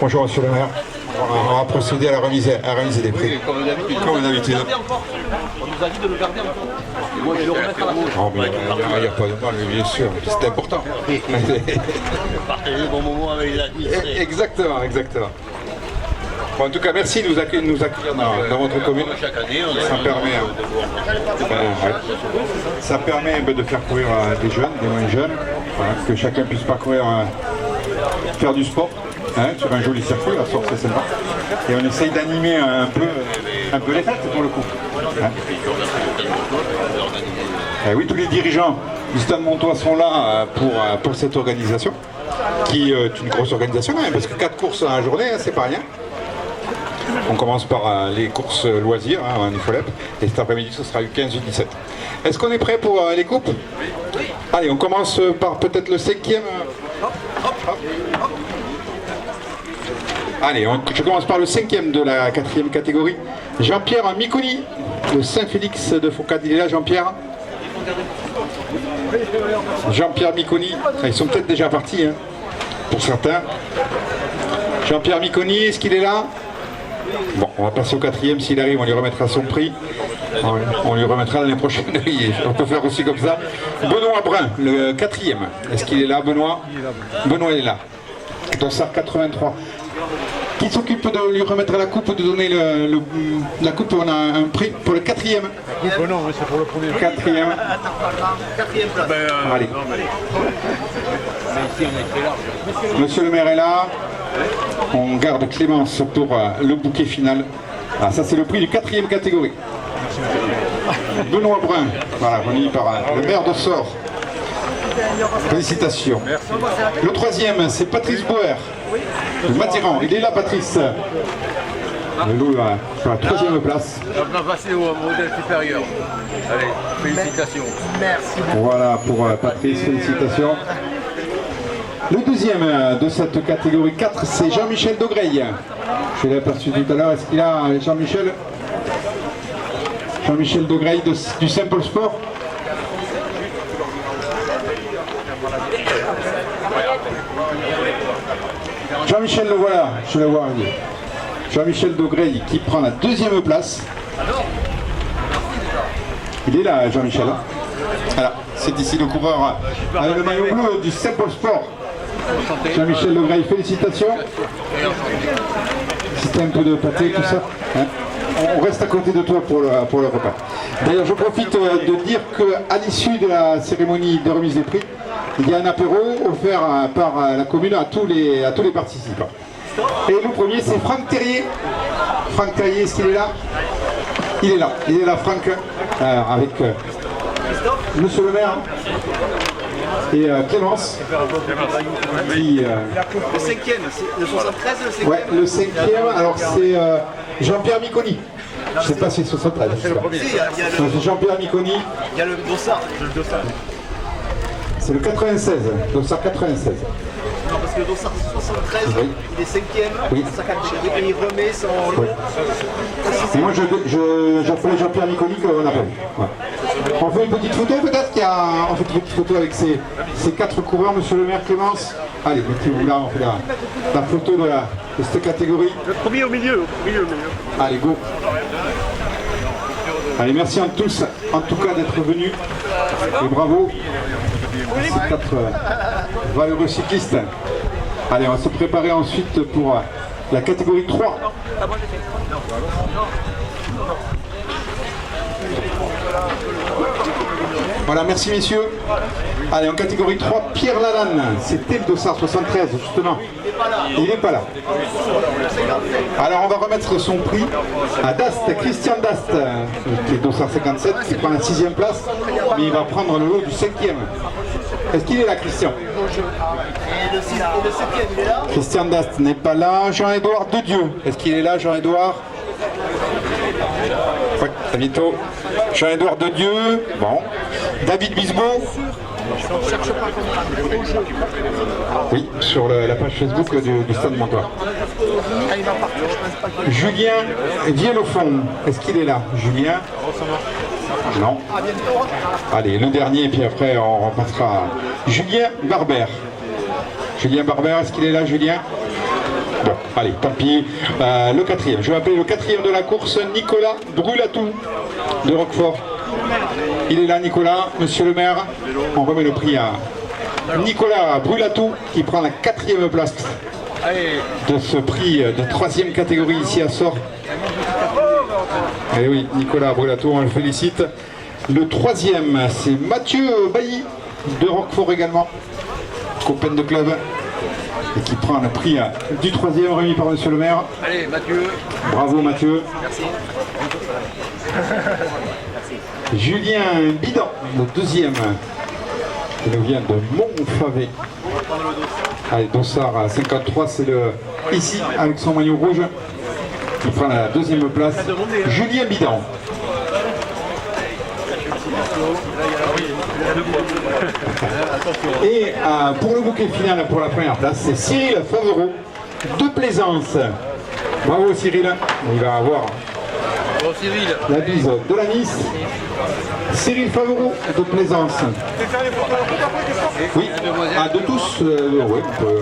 Bonjour Monsieur le maire. On va procéder à la remise des prix. Oui, comme d'habitude. Comme d'habitude. On nous a dit de le garder encore. Et moi je vais le remettre à la fin. Non, mais il n'y a pas de mal, bien sûr. C'est important. Partager le bon moment avec les administrés. Exactement, exactement. Bon, en tout cas, merci de nous accueillir dans votre commune. Chaque année, on Ça permet, ça permet de faire courir des jeunes, des moins jeunes, voilà, que chacun puisse parcourir, faire du sport, hein, sur un joli circuit, la sorte c'est sympa. Et on essaye d'animer un peu les fêtes pour le coup. Hein. Et oui, tous les dirigeants du Stade Montois sont là pour cette organisation, qui est une grosse organisation quand même, parce que 4 courses dans la journée, hein, c'est pas rien. On commence par les courses loisirs, hein, en Ifolep, et cet après-midi ce sera U15, U17. Est-ce qu'on est prêt pour les coupes? Allez, on commence par peut-être le 5e. Allez, je commence par le 5e de la 4e catégorie. Jean-Pierre Miconi, de Saint-Félix de Foucault. Il est là, Jean-Pierre? Jean-Pierre Miconi, ils sont peut-être déjà partis, hein, pour certains. Jean-Pierre Miconi, est-ce qu'il est là? Bon, on va passer au 4e, s'il arrive, on lui remettra son prix. On lui remettra l'année prochaine. On peut faire aussi comme ça. Benoît Brun, le 4e. Est-ce qu'il est là, Benoît? Benoît est là. Dossard 83. Qui s'occupe de lui remettre la coupe, de donner la coupe? On a un prix pour le 4e. Non, mais c'est pour le premier. 4e. Allez. Monsieur le maire est là. On garde Clémence pour le bouquet final. Ah, ça c'est le prix du 4e catégorie. Benoît Brun, voilà, remis par le maire de Sort. Félicitations. Le 3e, c'est Patrice Bauer, de Matiran. Il est là, Patrice. Le loup sur la 3e place. On va passer au modèle supérieur. Allez, félicitations. Merci. Voilà pour Patrice, félicitations. Le 2e de cette catégorie 4, c'est Jean-Michel Dogreil. Je l'ai aperçu tout à l'heure. Est-ce qu'il a Jean-Michel? Jean-Michel Dogreil du Simple Sport. Jean-Michel le voilà, je le vois arriver. Jean-Michel Dogreil qui prend la 2e place. Il est là, Jean-Michel. Voilà, c'est ici le coureur avec le maillot bleu du Simple Sport. Jean-Michel Dogreil, félicitations. C'était un peu de pâté, tout ça. Hein, on reste à côté de toi pour le repas. D'ailleurs, je profite de dire qu'à l'issue de la cérémonie de remise des prix, il y a un apéro offert par la commune à tous les participants. Et le premier, c'est Franck Terrier. Franck Terrier, est-ce qu'il est là? Il est là, Franck, avec monsieur le maire et Clémence. Qui, Le 5e, le 73, le 5e. ouais, le 5e, alors c'est Jean-Pierre Miconi. Je ne sais pas si c'est 73. C'est Jean-Pierre Miconi. Il y a le Dossard. C'est le 96, Dossard 96. Non, parce que le Dossard 73, Oui. il est 5e. Oui. Sa catégorie, et il remet son. Oui. Et moi, j'appelais Jean-Pierre Miconi qu'on appelle. Ouais. On fait une petite photo peut-être on fait une petite photo avec ces 4 coureurs, monsieur le maire Clémence. Allez, mettez-vous là, on fait la photo de cette catégorie. Le premier au milieu, Allez, go. Allez, merci à tous, en tout cas, d'être venus. Et bravo à ces 4 valeureux cyclistes. Allez, on va se préparer ensuite pour la catégorie 3. Voilà, merci messieurs. Allez, en catégorie 3, Pierre Lalanne. C'était le Dossard 73, justement. Il n'est pas là. Alors, on va remettre son prix à Dast, Christian Dast, qui est Dossard 57, qui prend la 6e place, mais il va prendre le lot du 5e. Est-ce qu'il est là, Christian? Et le 7e, il est là. Christian Dast n'est pas là. Jean-Édouard Dedieu. Est-ce qu'il est là, Jean-Édouard? Oui, à bientôt. Jean-Édouard Dedieu. Bon. David Bisbeau. Oui, sur la page Facebook du Stade Montois. Julien Vielofond. Est-ce qu'il est là, Julien? Non. Allez, le dernier, puis après on repassera. Julien Barber. Julien Barber, est-ce qu'il est là, Julien? Bon, allez. Allez, tant pis. Le quatrième. Je vais appeler le quatrième de la course, Nicolas Brulatou de Roquefort. Il est là, Nicolas, monsieur le maire. On remet le prix à Nicolas Brulatou qui prend la quatrième place de ce prix de troisième catégorie ici à Sort. Et oui, Nicolas Brulatou, on le félicite. Le troisième, c'est Mathieu Bailly de Roquefort également, copain de club, et qui prend le prix du troisième remis par monsieur le maire. Allez, Mathieu. Bravo Mathieu. Merci. Julien Bidan, le deuxième. Il nous vient de Montfavet. Allez, Dossard à 53, c'est le ici avec son maillot rouge. Il prend la deuxième place. Julien Bidan. Et pour le bouquet final pour la première place, c'est Cyril Favereau de Plaisance. Bravo Cyril, il va avoir Bon, Cyril. la bise de la Nice. Cyril Favereau de Plaisance. Oui, de tous,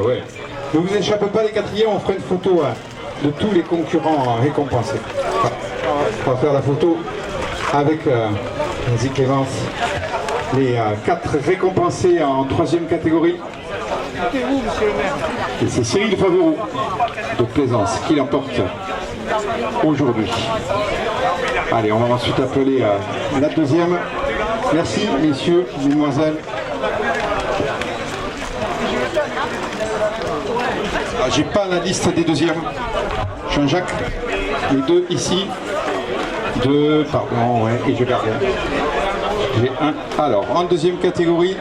ouais. Ne vous échappez pas les quatrièmes, on fera une photo de tous les concurrents récompensés. Enfin, on va faire la photo avec Nazi Clémence, les 4 récompensés en troisième catégorie. Et c'est Cyril Favereau de Plaisance qui l'emporte aujourd'hui. Allez, on va ensuite appeler la deuxième. Merci messieurs, mesdemoiselles. J'ai pas la liste des deuxièmes. Jean-Jacques, les deux ici. Deux, pardon, ouais, et je garde. J'ai un. Alors, en deuxième catégorie,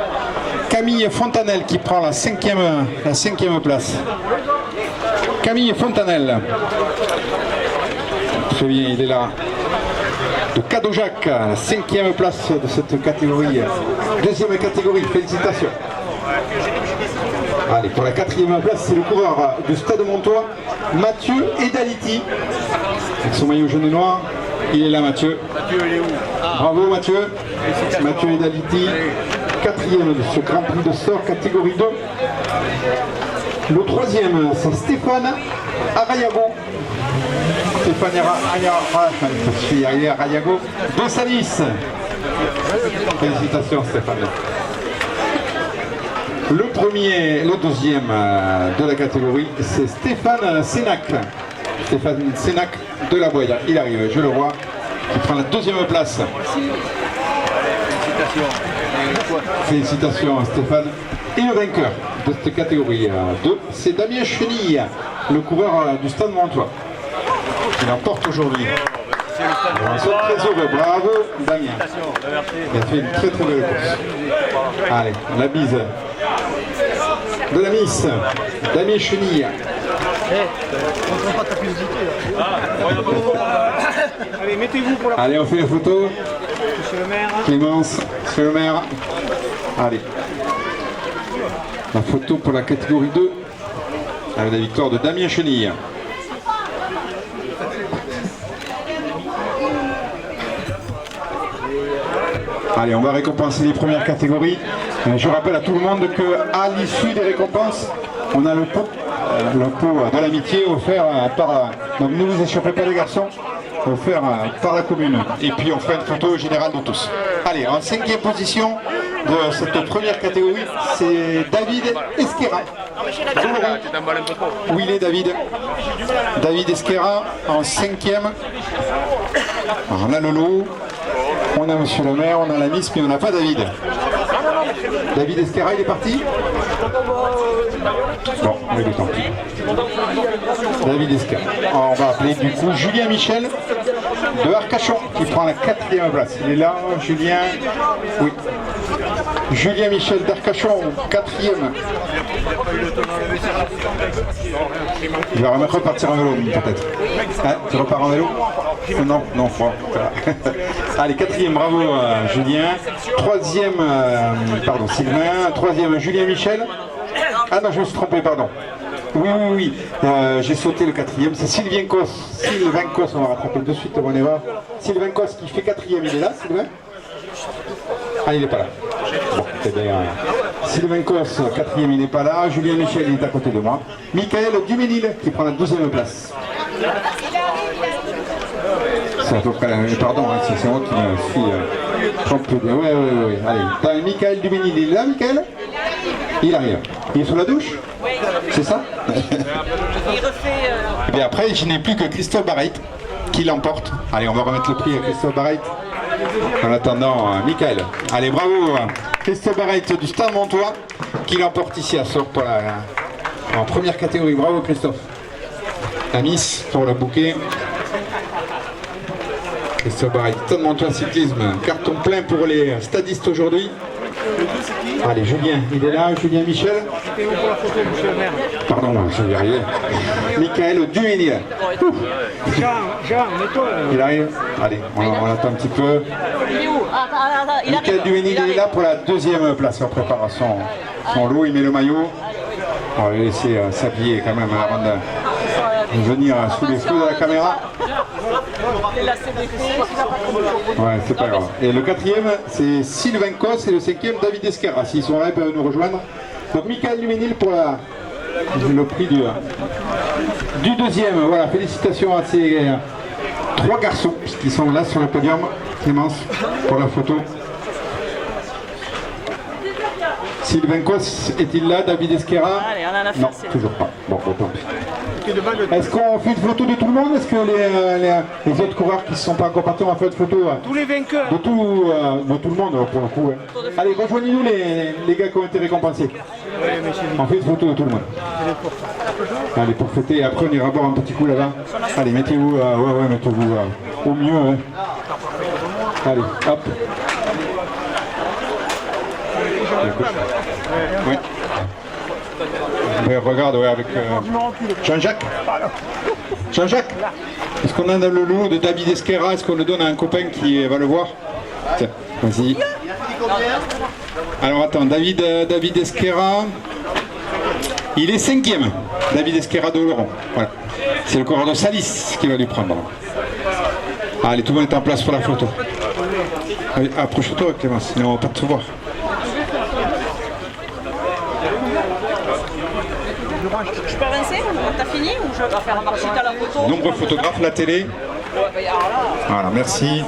Camille Fontanelle qui prend la cinquième place. Camille Fontanelle. Très bien, il est là. De Cadojac, la cinquième place de cette catégorie. Deuxième catégorie, félicitations. Allez, pour la quatrième place, c'est le coureur du Stade Montois, Mathieu Edaliti. Avec son maillot jaune et noir, il est là Mathieu. Mathieu, il est où? Bravo Mathieu. Mathieu Edaliti, quatrième de ce Grand Prix de Sort, catégorie 2. Le troisième, c'est Stéphane Arayago. Stéphane Arayago de Salis. Félicitations Stéphane. Le deuxième de la catégorie, c'est Stéphane Sénac. Stéphane Sénac de la Boya. Il arrive, je le vois, qui prend la deuxième place. Félicitations Stéphane. Et le vainqueur de cette catégorie 2, c'est Damien Chenille, le coureur du Stade Montois, qui l'emporte aujourd'hui. On sont très heureux, bravo Damien. Il a fait une très belle course. Allez, la bise de la Miss, Damien Chenille. On ne pas ta curiosité là. Allez, mettez-vous pour la Allez, on fait la photo. monsieur le maire. Clémence, monsieur le maire. Allez. La photo pour la catégorie 2 avec la victoire de Damien Chenille. Allez, on va récompenser les premières catégories. Je rappelle à tout le monde qu'à l'issue des récompenses, on a le pot de l'amitié offert par... Donc ne vous échappez pas les garçons, offert par la commune. Et puis on fait une photo générale de tous. Allez, en cinquième position de cette première catégorie, c'est David Esquera. Où il est David? David Esquera en cinquième. Alors, on a le lot, on a monsieur le maire, on a la Miss, mais on n'a pas David. David Esquera, il est parti? Bon, il est parti. David Esquera. On va appeler du coup Julien Michel de Arcachon qui prend la quatrième place. Il est là, Julien? Oui. Julien Michel d'Arcachon, quatrième. Il va repartir en vélo, peut-être. Hein, tu repars en vélo? Non, non, bon. Allez, quatrième, bravo Julien. Troisième, pardon, Sylvain. Troisième, Julien Michel. Ah non, je me suis trompé, pardon. Oui, j'ai sauté le quatrième. C'est Sylvain Cos. Sylvain Cos, on va rattraper de suite, on y va. Sylvain Cos qui fait quatrième, il est là, Sylvain? Ah, il n'est pas là. Bon, c'est bien. Sylvain Cos, quatrième, il n'est pas là. Julien Michel, il est à côté de moi. Michael Duménil qui prend la deuxième place. C'est à peu près, pardon, hein, c'est moi qui me suis trompé. Ouais. Allez, t'as Michael Duménil, il est là, Michael? Il arrive. Il est sous la douche? C'est ça? Il refait. Et bien après, je n'ai plus que Christophe Barreit qui l'emporte. Allez, on va remettre le prix à Christophe Barreit. En attendant, Michael. Allez, bravo Christophe Barreit du Stade Montois qui l'emporte ici à Sort pour en première catégorie. Bravo Christophe. La Miss pour le bouquet. Christophe Barreit, Stade Montois Cyclisme. Carton plein pour les stadistes aujourd'hui. Allez, Julien, il est là, Julien Michel. Pardon, je vais y arriver. Michael Duménil. Jean, mets-toi. Il arrive. Allez, on attend un petit peu. Il est où? Attends, il Michael Duménil est là pour la deuxième place. On prépare son lot, il met le maillot. On va le laisser s'habiller quand même avant de venir sous les feux de la caméra. Ouais, c'est pas grave. Et le quatrième, c'est Sylvain Cos et le cinquième, David Esquerra. S'ils sont là, ils peuvent nous rejoindre. Donc Michael Duménil pour le prix du deuxième. Voilà, félicitations à ces trois garçons qui sont là sur le podium. Clémence pour la photo. Sylvain Cos est-il là? David Esquerra? Allez, on en a fait Non, assez. toujours pas. Bon, tant pis. Est-ce qu'on fait une photo de tout le monde? Est-ce que les autres coureurs qui ne sont pas encore partis ont fait une photo Tous les vainqueurs. de tout le monde pour le coup? Hein. Allez, rejoignez-nous les gars qui ont été récompensés. On fait une photo de tout le monde. Allez, pour fêter, et après on ira boire un petit coup là-bas. Allez, mettez-vous mettez-vous au mieux. Hein. Allez, hop. Oui. Regarde, avec Jean-Jacques. Jean-Jacques, est-ce qu'on a le lot de David Esquerra? Est-ce qu'on le donne à un copain qui va le voir? Tiens, vas-y. Alors attends, David Esquerra, il est cinquième. David Esquerra de Oloron. Voilà. C'est le coureur de Salis qui va lui prendre. Allez, tout le monde est en place pour la photo. Allez, approche-toi Clémence, sinon on va pas te voir. Je peux avancer? T'as fini ou je vais faire marcher à la photo? Nombreux photographes, la télé. Voilà, merci.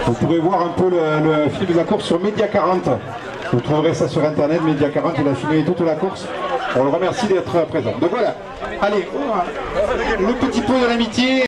Vous pourrez voir un peu le fil de la course sur Média 40. Vous trouverez ça sur internet, Média 40, il a filmé toute la course. On le remercie d'être présent. Donc voilà, allez, le petit pot de l'amitié.